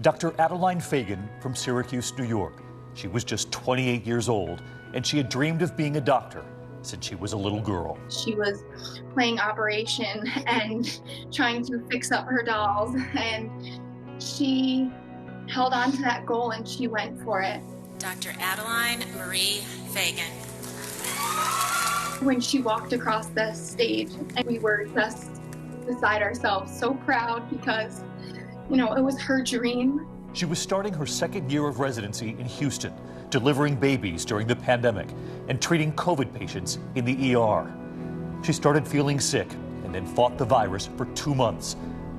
Dr. Adeline Fagan from Syracuse, New York. She was just 28 years old, and she had dreamed of being a doctor since she was a little girl. She was playing Operation and trying to fix up her dolls, and she held on to that goal and she went for it. Dr. Adeline Marie Fagan. When she walked across the stage, and we were just beside ourselves, so proud because, you know, it was her dream. She was starting her second year of residency in Houston, delivering babies during the pandemic and treating COVID patients in the ER. She started feeling sick and then fought the virus for 2 months.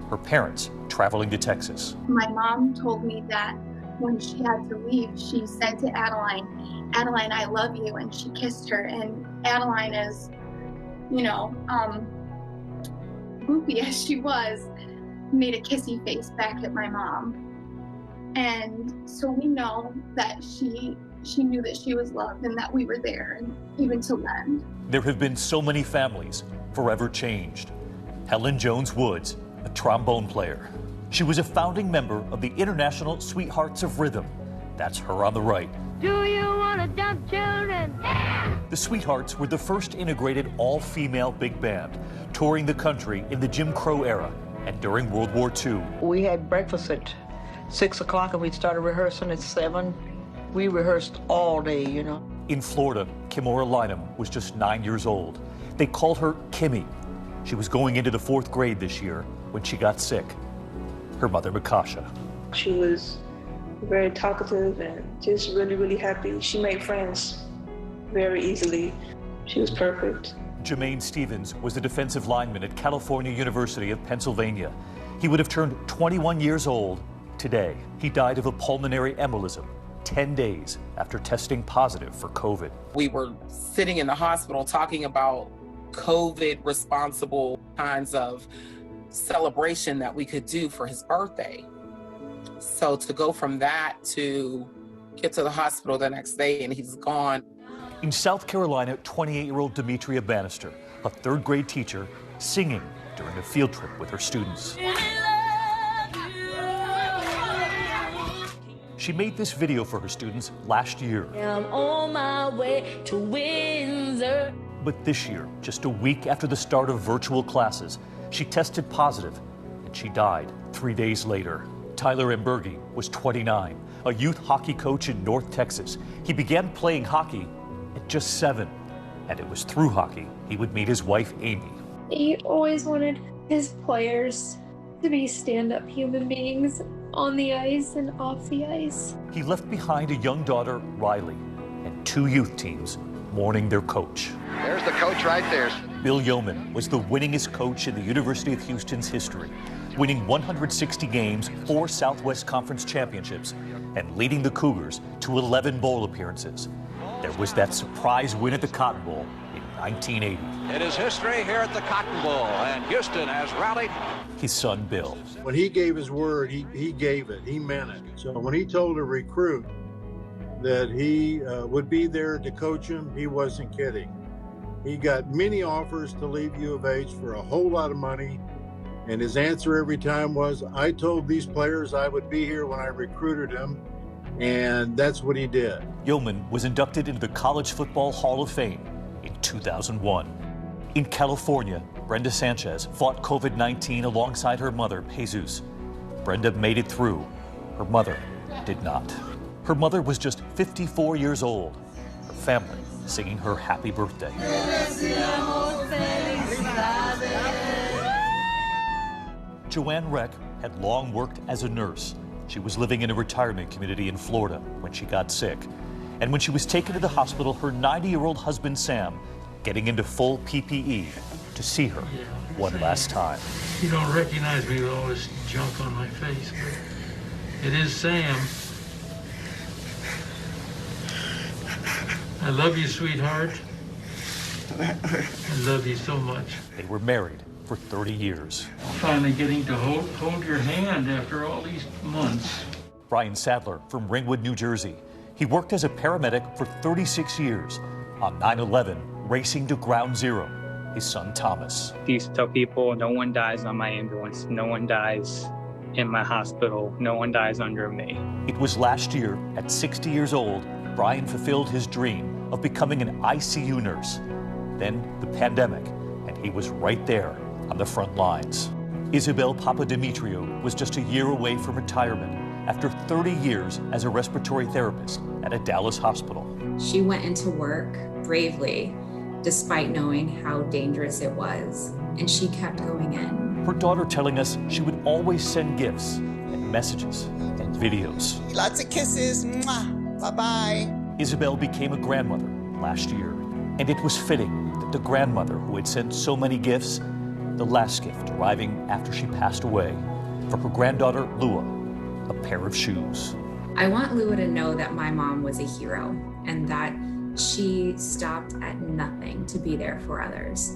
Her parents traveling to Texas. My mom told me that when she had to leave, she said to Adeline, "Adeline, I love you," and she kissed her. And Adeline is, you know, goofy as she was, made a kissy face back at my mom. And so we know that she knew that she was loved and that we were there, and even till then. There have been so many families forever changed. Helen Jones Woods, a trombone player. She was a founding member of the International Sweethearts of Rhythm. That's her on the right. Do you want to jump, children? Yeah! The Sweethearts were the first integrated all-female big band, touring the country in the Jim Crow era and during World War II. We had breakfast at 6 o'clock and we started rehearsing at 7. We rehearsed all day, you know. In Florida, Kimora Lynham was just 9 years old. They called her Kimmy. She was going into the 4th grade this year when she got sick. Her mother, Mikasha. She was very talkative and just really, really happy. She made friends very easily. She was perfect. Jermaine Stevens was a defensive lineman at California University of Pennsylvania. He would have turned 21 years old today. He died of a pulmonary embolism 10 days after testing positive for COVID. We were sitting in the hospital talking about COVID responsible kinds of celebration that we could do for his birthday. So to go from that to get to the hospital the next day and he's gone. In South Carolina, 28-year-old Demetria Bannister, a 3rd grade teacher, singing during a field trip with her students. She made this video for her students last year. I'm on my way to Windsor. But this year, just a week after the start of virtual classes, she tested positive and she died 3 days later. Tyler Embergi was 29, a youth hockey coach in North Texas. He began playing hockey at just 7, and it was through hockey he would meet his wife, Amy. He always wanted his players to be stand-up human beings on the ice and off the ice. He left behind a young daughter, Riley, and 2 youth teams mourning their coach. There's the coach right there. Bill Yeoman was the winningest coach in the University of Houston's history, winning 160 games, 4 Southwest Conference championships, and leading the Cougars to 11 bowl appearances. There was that surprise win at the Cotton Bowl in 1980. It is history here at the Cotton Bowl, and Houston has rallied. His son, Bill. When he gave his word, he gave it. He meant it. So when he told a recruit that he would be there to coach him, he wasn't kidding. He got many offers to leave U of H for a whole lot of money, and his answer every time was, I told these players I would be here when I recruited them, and that's what he did. Yeoman was inducted into the College Football Hall of Fame in 2001. In California, Brenda Sanchez fought COVID-19 alongside her mother, Jesus. Brenda made it through. Her mother did not. Her mother was just 54 years old. Her family singing her happy birthday. Joanne Reck had long worked as a nurse. She was living in a retirement community in Florida when she got sick. And when she was taken to the hospital, her 90-year-old husband, Sam, getting into full PPE to see her one last time. You don't recognize me with all this junk on my face, but it is Sam. I love you, sweetheart. I love you so much. They were married for 30 years. Finally getting to hold your hand after all these months. Brian Sadler from Ringwood, New Jersey. He worked as a paramedic for 36 years. On 9/11, racing to ground zero, his son Thomas. He used to tell people, no one dies on my ambulance. No one dies in my hospital. No one dies under me. It was last year, at 60 years old, Brian fulfilled his dream of becoming an ICU nurse. Then the pandemic, and he was right there on the front lines. Isabel Papadimitriou was just a year away from retirement after 30 years as a respiratory therapist at a Dallas hospital. She went into work bravely, despite knowing how dangerous it was, and she kept going in. Her daughter telling us she would always send gifts and messages and videos. Lots of kisses. Mwah. Bye-bye. Isabel became a grandmother last year, and it was fitting that the grandmother who had sent so many gifts, the last gift arriving after she passed away, for her granddaughter, Lua, a pair of shoes. I want Lua to know that my mom was a hero and that she stopped at nothing to be there for others.